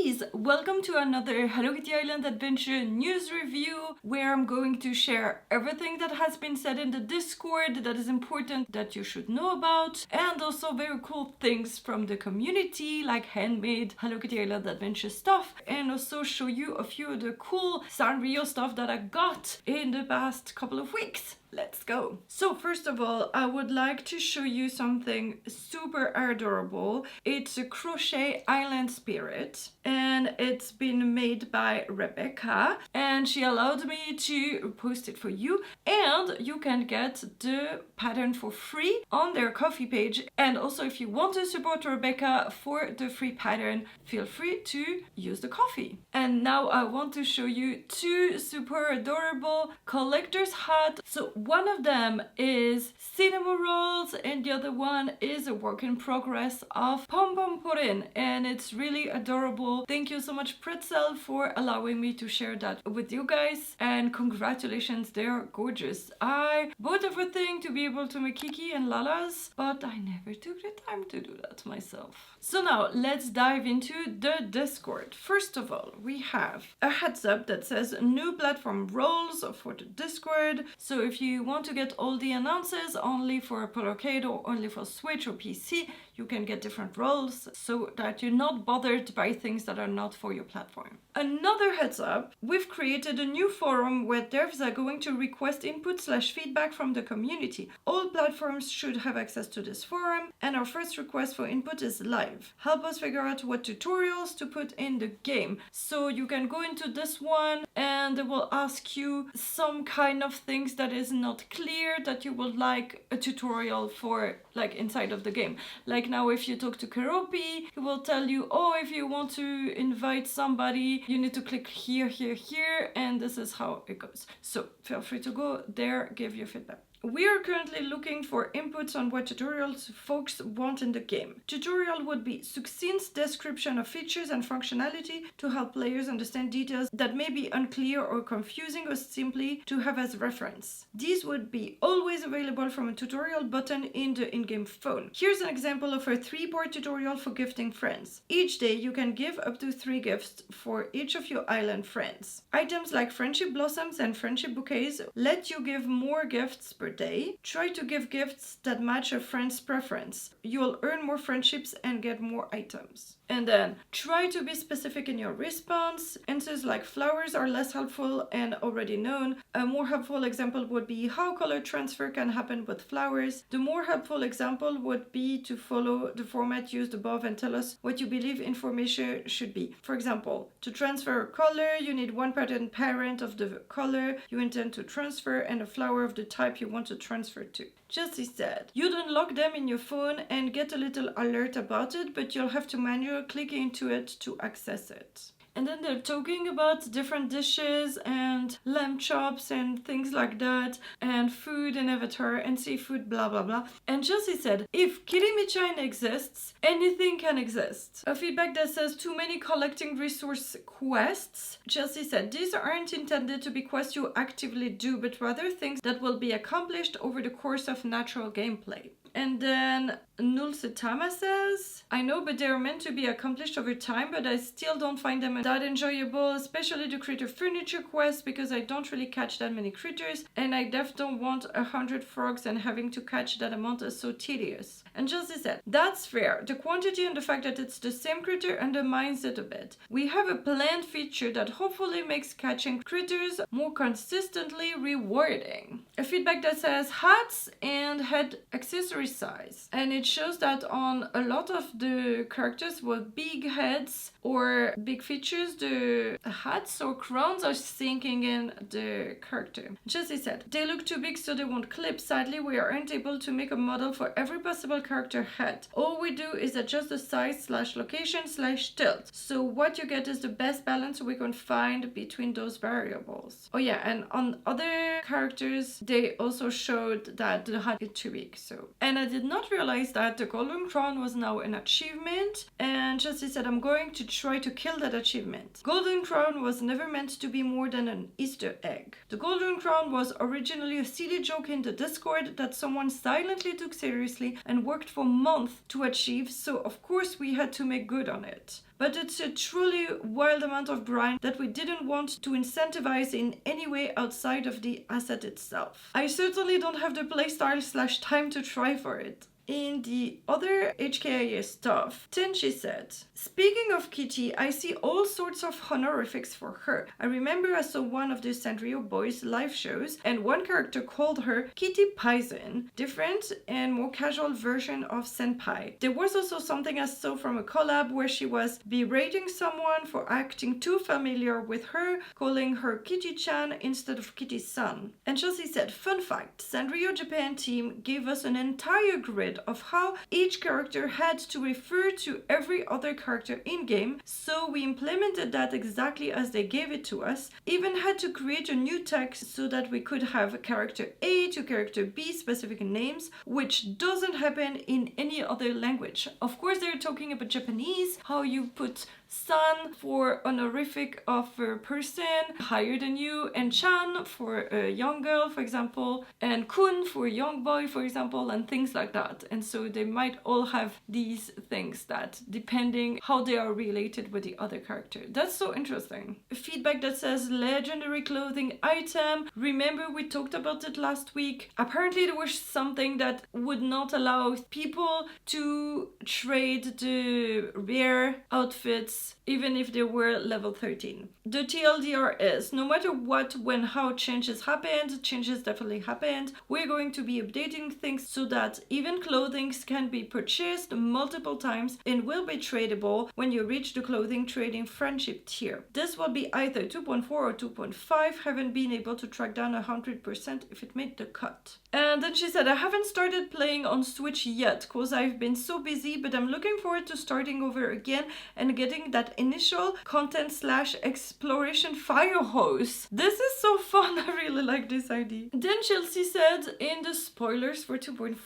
Fluff'isle! Welcome to another Hello Kitty Island Adventure news review where I'm going to share everything that has been said in the Discord that is important that you should know about, and also very cool things from the community like handmade Hello Kitty Island Adventure stuff, and also show you a few of the cool Sanrio stuff that I got in the past couple of weeks. Let's go! So first of all, I would like to show you something super adorable. It's a crochet island spirit and it's been made by Rebecca and she allowed me to post it for you, and you can get the pattern for free on their Ko-fi page. And also if you want to support Rebecca for the free pattern, feel free to use the Ko-fi. And now I want to show you two super adorable collector's hats. So one of them is cinema rolls and the other one is a work in progress of Pom Pom Purin, and it's really adorable. Thank you so much Pretzel for allowing me to share that with you guys, and congratulations, they're gorgeous. I bought everything to be able to make Kiki and Lala's, but I never took the time to do that myself. So now let's dive into the Discord. First of all, we have a heads up that says new platform roles for the Discord. So if you want to get all the announces only for Apple Arcade or only for Switch or PC, you can get different roles so that you're not bothered by things that are not for your platform. Another heads up, we've created a new forum where devs are going to request input/feedback from the community. All platforms should have access to this forum, and our first request for input is live. Help us figure out what tutorials to put in the game. So you can go into this one and they will ask you some kind of things that is not clear that you would like a tutorial for, like inside of the game. Like now if you talk to Keropi, he will tell you, oh, if you want to invite somebody, you need to click here, here, here, and this is how it goes. So feel free to go there, give your feedback. We are currently looking for inputs on what tutorials folks want in the game. Tutorial would be succinct description of features and functionality to help players understand details that may be unclear or confusing, or simply to have as reference. These would be always available from a tutorial button in the in-game phone. Here's an example of a 3-part tutorial for gifting friends. Each day you can give up to 3 gifts for each of your island friends. Items like friendship blossoms and friendship bouquets let you give more gifts per day. Try to give gifts that match a friend's preference. You'll earn more friendships and get more items. And then try to be specific in your response. Answers like flowers are less helpful and already known. A more helpful example would be how color transfer can happen with flowers. The more helpful example would be to follow the format used above and tell us what you believe information should be. For example, to transfer a color, you need one pattern parent of the color you intend to transfer and a flower of the type you want to transfer to. Jessie said, you'd unlock them in your phone and get a little alert about it, but you'll have to manually click into it to access it. And then they're talking about different dishes and lamb chops and things like that, and food and avatar and seafood, blah blah blah. And Jessie said, if Kitty Michan exists, anything can exist. A feedback that says too many collecting resource quests. Jessie said, these aren't intended to be quests you actively do, but rather things that will be accomplished over the course of natural gameplay. And then Nulsetama says, I know, but they're meant to be accomplished over time, but I still don't find them that enjoyable, especially the critter furniture quest, because I don't really catch that many critters, and I def don't want 100 frogs, and having to catch that amount is so tedious. And Josie said, that's fair. The quantity and the fact that it's the same critter undermines it a bit. We have a planned feature that hopefully makes catching critters more consistently rewarding. A feedback that says hats and head accessory size, and it shows that on a lot of the characters with big heads or big features, the hats or crowns are sinking in the character. Jessie said, they look too big so they won't clip. Sadly, we aren't able to make a model for every possible character head. All we do is adjust the size / location / tilt. So what you get is the best balance we can find between those variables. Oh yeah, and on other characters, they also showed that the head is too big. So, and I did not realize realized that the golden crown was now an achievement, and Chelsea said, I'm going to try to kill that achievement. Golden crown was never meant to be more than an Easter egg. The golden crown was originally a silly joke in the Discord that someone silently took seriously and worked for months to achieve, so of course we had to make good on it. But it's a truly wild amount of brine that we didn't want to incentivize in any way outside of the asset itself. I certainly don't have the playstyle / time to try for it. In the other HKIA stuff, Tenchi said, speaking of Kitty, I see all sorts of honorifics for her. I remember I saw one of the Sanrio boys live shows and one character called her Kitty Paizen, different and more casual version of Senpai. There was also something I saw from a collab where she was berating someone for acting too familiar with her, calling her Kitty-chan instead of Kitty-san. And Chelsea said, fun fact, Sanrio Japan team gave us an entire grid of how each character had to refer to every other character in-game, so we implemented that exactly as they gave it to us, even had to create a new text so that we could have character A to character B specific names, which doesn't happen in any other language. Of course they're talking about Japanese, how you put san for honorific of a person higher than you, and chan for a young girl, for example, and kun for a young boy, for example, and things like that. And so they might all have these things that depending how they are related with the other character. That's so interesting. Feedback that says legendary clothing item. Remember we talked about it last week. Apparently there was something that would not allow people to trade the rare outfits even if they were level 13. The TLDR is, no matter what, when, how changes definitely happened, we're going to be updating things so that even clothing can be purchased multiple times and will be tradable when you reach the clothing trading friendship tier. This will be either 2.4 or 2.5, haven't been able to track down 100% if it made the cut. And then she said, I haven't started playing on Switch yet because I've been so busy, but I'm looking forward to starting over again and getting that initial content / exploration fire hose. This is so fun. I really like this idea. Then Chelsea said in the spoilers for 2.4,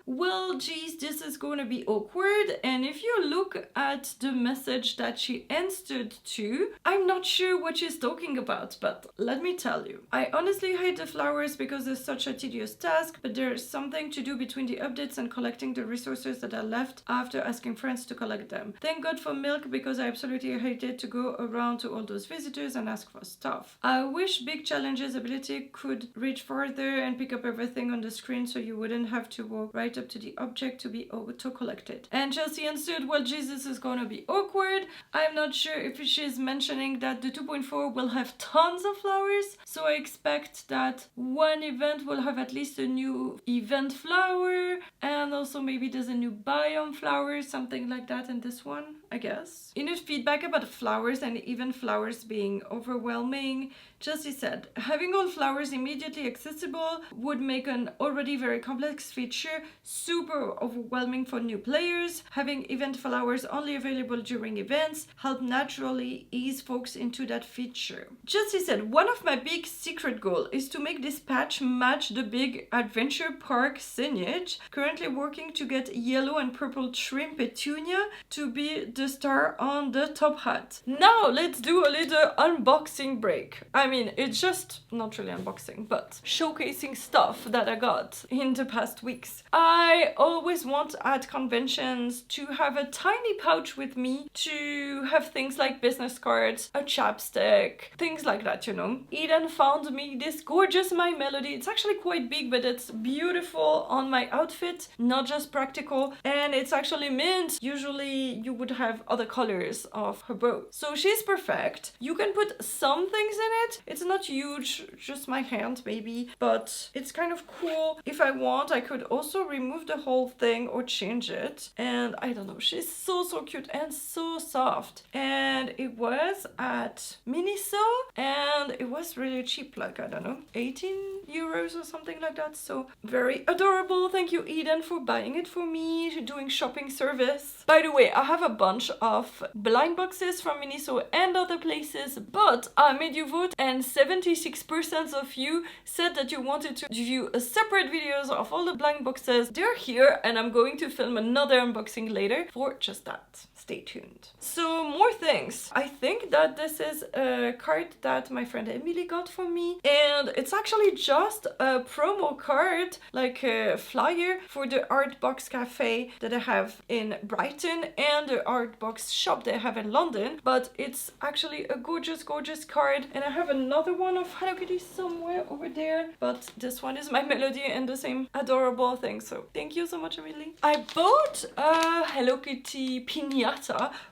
well geez, this is going to be awkward, and if you look at the message that she answered to, I'm not sure what she's talking about, but let me tell you. I honestly hate the flowers because it's such a tedious task, but there's something to do between the updates and collecting the resources that are left after asking friends to collect them. Thank God for milk because I absolutely hated to go around to all those visitors and ask for stuff. I wish Big Challenge's ability could reach further and pick up everything on the screen so you wouldn't have to walk right up to the object to be auto-collected. And Chelsea answered, well, Jesus is gonna be awkward. I'm not sure if she's mentioning that the 2.4 will have tons of flowers, so I expect that one event will have at least a new event flower, and also maybe there's a new biome flower, something like that in this one, I guess. In his feedback about flowers and even flowers being overwhelming, Chelsea said, having all flowers immediately accessible would make an already very complex feature super overwhelming for new players. Having event flowers only available during events help naturally ease folks into that feature. Chelsea said, one of my big secret goals is to make this patch match the big adventure park signage. Currently working to get yellow and purple trim petunia to be the star on the top hat. Now let's do a little unboxing break. I mean, it's just not really unboxing, but showcasing stuff that I got in the past weeks. I always want at conventions to have a tiny pouch with me to have things like business cards, a chapstick, things like that, you know. Eden found me this gorgeous My Melody. It's actually quite big, but it's beautiful on my outfit, not just practical, and it's actually mint. Usually you would have other colors of her bow. So she's perfect. You can put some things in it. It's not huge, just my hand maybe, but it's kind of cool. If I want, I could also remove the whole thing or change it. And I don't know, she's so cute and so soft. And it was at Miniso and it was really cheap, like, I don't know, 18 euros or something like that. So very adorable. Thank you, Eden, for buying it for me, doing shopping service. By the way, I have a bunch bunch of blind boxes from Miniso and other places, but I made you vote and 76% of you said that you wanted to view a separate videos of all the blind boxes. They're here and I'm going to film another unboxing later for just that. Stay tuned. So more things. I think that this is a card that my friend Emily got for me, and it's actually just a promo card, like a flyer for the Art Box Cafe that I have in Brighton and the Art Box shop that I have in London, but it's actually a gorgeous card. And I have another one of Hello Kitty somewhere over there, but this one is my melody and the same adorable thing, so thank you so much, Emily. I bought a Hello Kitty piñata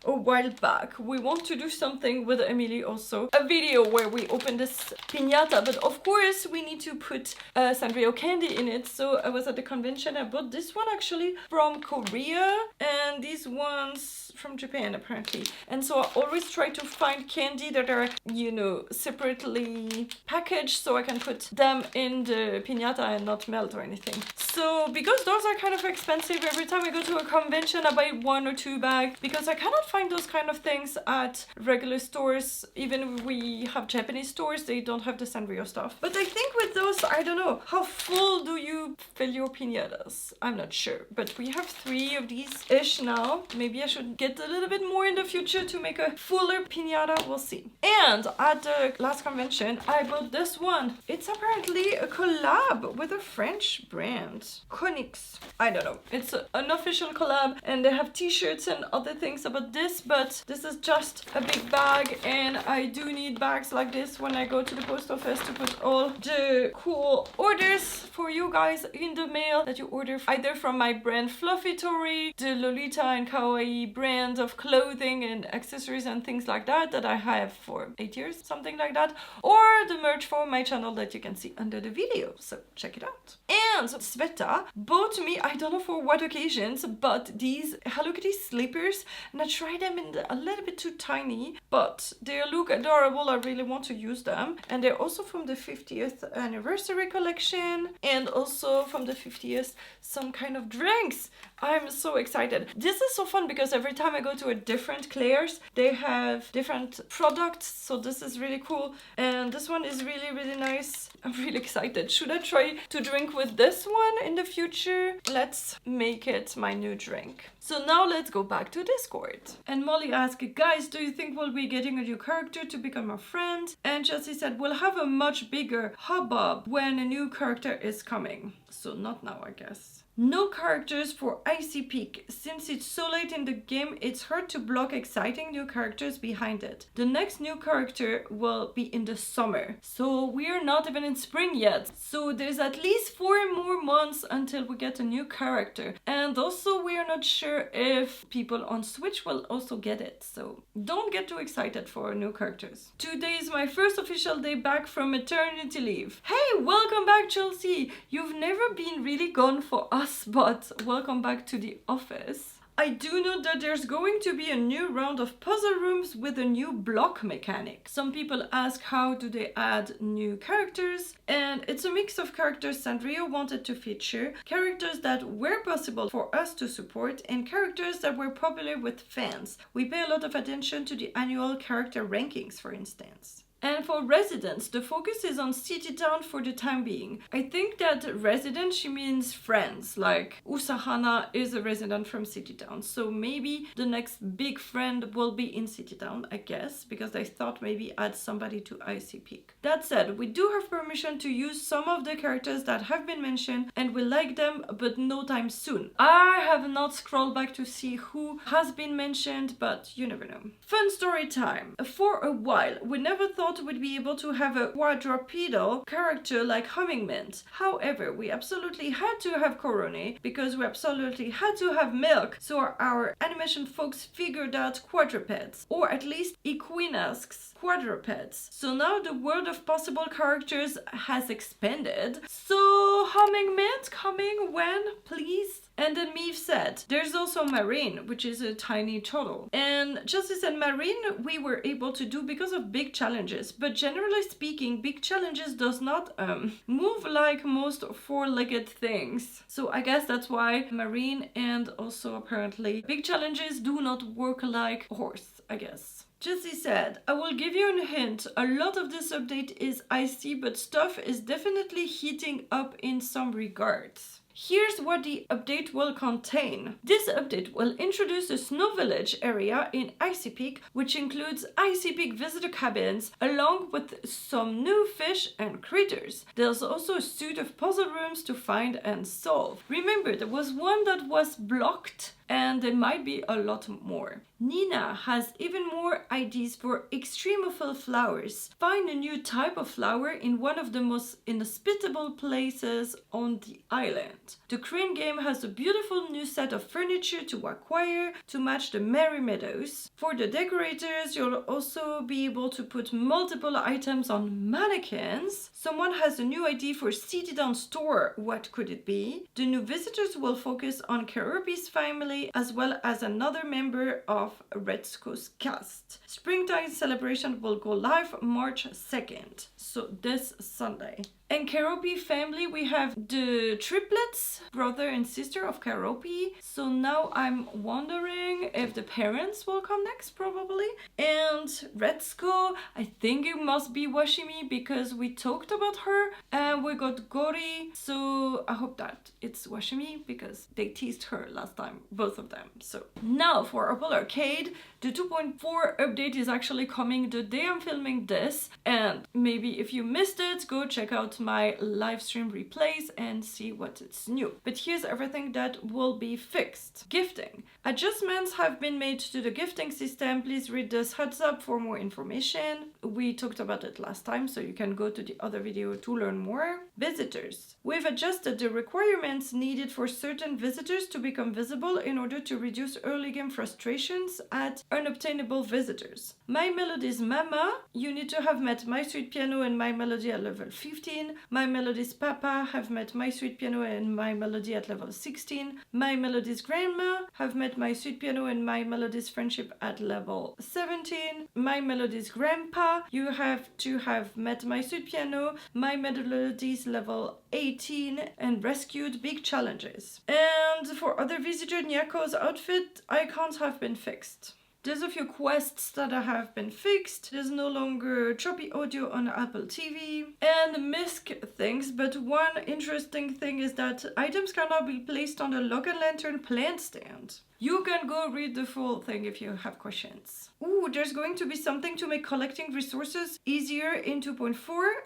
a while back. We want to do something with Emily also, a video where we open this piñata, but of course we need to put Sanrio candy in it. So I was at the convention, I bought this one actually from Korea and these ones from Japan apparently, and so I always try to find candy that are, you know, separately packaged so I can put them in the piñata and not melt or anything. So because those are kind of expensive, every time I go to a convention I buy 1 or 2 bags because I cannot find those kind of things at regular stores. Even if we have Japanese stores, they don't have the Sanrio stuff. But I think with those, I don't know, how full do you fill your piñatas? I'm not sure, but we have 3 of these ish now. Maybe I should get a little bit more in the future to make a fuller piñata, we'll see. And at the last convention I bought this one. It's apparently a collab with a French brand, Conix. I don't know, it's an official collab and they have t-shirts and other things about this, but this is just a big bag and I do need bags like this when I go to the post office to put all the cool orders for you guys in the mail that you order either from my brand Fluff'isle, the Lolita and Kawaii brand of clothing and accessories and things like that that I have for 8 years, something like that, or the merch for my channel that you can see under the video, so check it out. And Sveta bought me, I don't know for what occasions, but these Hello Kitty slippers, and I tried them in a little bit too tiny, but they look adorable. I really want to use them, and they're also from the 50th anniversary collection and also from the 50th some kind of drinks. I'm so excited. This is so fun because every time I go to a different Claire's, they have different products, so this is really cool, and this one is really nice. I'm really excited. Should I try to drink with this one in the future? Let's make it my new drink. So now let's go back to Discord. And Molly asked, guys, do you think we'll be getting a new character to become a friend? And Chelsea said, we'll have a much bigger hubbub when a new character is coming. So not now, I guess. No characters for Icy Peak. Since it's so late in the game, it's hard to block exciting new characters behind it. The next new character will be in the summer. So we're not even in spring yet. So there's at least 4 more months until we get a new character. And also we are not sure if people on Switch will also get it. So don't get too excited for new characters. Today is my first official day back from maternity leave. Hey, welcome back, Chelsea. You've never been really gone for us, but welcome back to the office. I do know that there's going to be a new round of puzzle rooms with a new block mechanic. Some people ask how do they add new characters, and it's a mix of characters Sanrio wanted to feature, characters that were possible for us to support, and characters that were popular with fans. We pay a lot of attention to the annual character rankings, for instance. And for residents, the focus is on City Town for the time being. I think that resident, she means friends, like Usahana is a resident from City Town. So maybe the next big friend will be in City Town, I guess, because I thought maybe add somebody to Icy Peak. That said, we do have permission to use some of the characters that have been mentioned, and we like them, but no time soon. I have not scrolled back to see who has been mentioned, but you never know. Fun story time. For a while, we never thought we'd be able to have a quadrupedal character like Hummingbird. However, we absolutely had to have Corone because we absolutely had to have milk, so our animation folks figured out quadrupeds, or at least equinasks, quadrupeds. So now the world of possible characters has expanded. So Hummingbird coming when, please? And then Meave said, there's also Marine, which is a tiny turtle. And Justice and Marine we were able to do because of big challenges. But generally speaking, big challenges does not move like most four-legged things. So I guess that's why Marine and also apparently big challenges do not work like horse, I guess. Jessie said, I will give you a hint. A lot of this update is icy, but stuff is definitely heating up in some regards. Here's what the update will contain. This update will introduce the Snow Village area in Icy Peak, which includes Icy Peak visitor cabins, along with some new fish and critters. There's also a suite of puzzle rooms to find and solve. Remember, there was one that was blocked, and there might be a lot more. Nina has even more ideas for extremophile flowers. Find a new type of flower in one of the most inhospitable places on the island. The Crane game has a beautiful new set of furniture to acquire to match the Merry Meadows. For the decorators, you'll also be able to put multiple items on mannequins. Someone has a new idea for seated on store. What could it be? The new visitors will focus on Kerubi's family as well as another member of Redsco's cast. Springtime celebration will go live March 2nd, so this Sunday. And Kerubi family, we have the triplets, brother and sister of Kerubi. So now I'm wondering if the parents will come next, probably. And Redsco, I think it must be Washimi because we talked about her. And we got Gori, so I hope that it's Washimi because they teased her last time, both of them. So now for Apple Arcade, the 2.4 update is actually coming the day I'm filming this. And maybe if you missed it, go check out my live stream replays and see what is new. But here's everything that will be fixed. Gifting. Adjustments have been made to the gifting system. Please read this heads up for more information. We talked about it last time, so you can go to the other video to learn more. Visitors. We've adjusted the requirements needed for certain visitors to become visible in order to reduce early game frustrations at unobtainable visitors. My Melody's Mama, you need to have met My Sweet Piano and My Melody at level 15. My Melody's Papa have met My Sweet Piano and My Melody at level 16. My Melody's Grandma have met My Sweet Piano and My Melody's Friendship at level 17. My Melody's Grandpa, you have to have met My Sweet Piano, My Melody's level 18 and rescued big challenges. And for other visitor, Nyako's outfit icons have been fixed. There's a few quests that have been fixed. There's no longer choppy audio on Apple TV and misc things, but one interesting thing is that items cannot be placed on the Log and Lantern plant stand. You can go read the full thing if you have questions. Ooh, there's going to be something to make collecting resources easier in 2.4.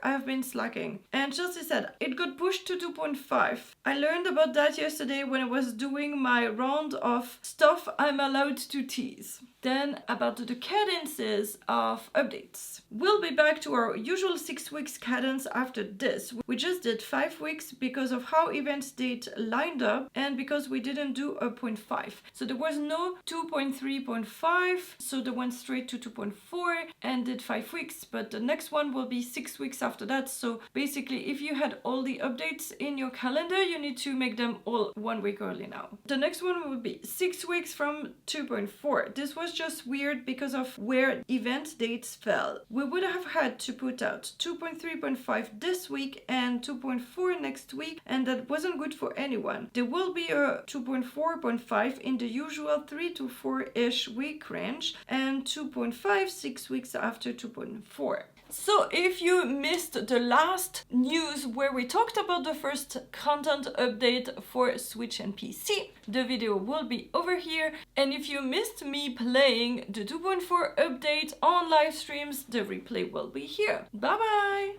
I have been slacking. And Chelsea said, it got pushed to 2.5. I learned about that yesterday when I was doing my round of stuff I'm allowed to tease. Then about the cadences of updates. We'll be back to our usual 6 weeks cadence after this. We just did 5 weeks because of how events date lined up and because we didn't do a 0.5. So there was no 2.3.5, so they went straight to 2.4 and did 5 weeks, but the next one will be 6 weeks after that. So basically, if you had all the updates in your calendar, you need to make them all 1 week early now. The next one will be 6 weeks from 2.4. This was just weird because of where event dates fell. We would have had to put out 2.3.5 this week and 2.4 next week, and that wasn't good for anyone. There will be a 2.4.5 in the usual 3 to 4-ish week range and 2.5 6 weeks after 2.4. So if you missed the last news where we talked about the first content update for Switch and PC, the video will be over here. And if you missed me playing the 2.4 update on live streams, the replay will be here. Bye bye!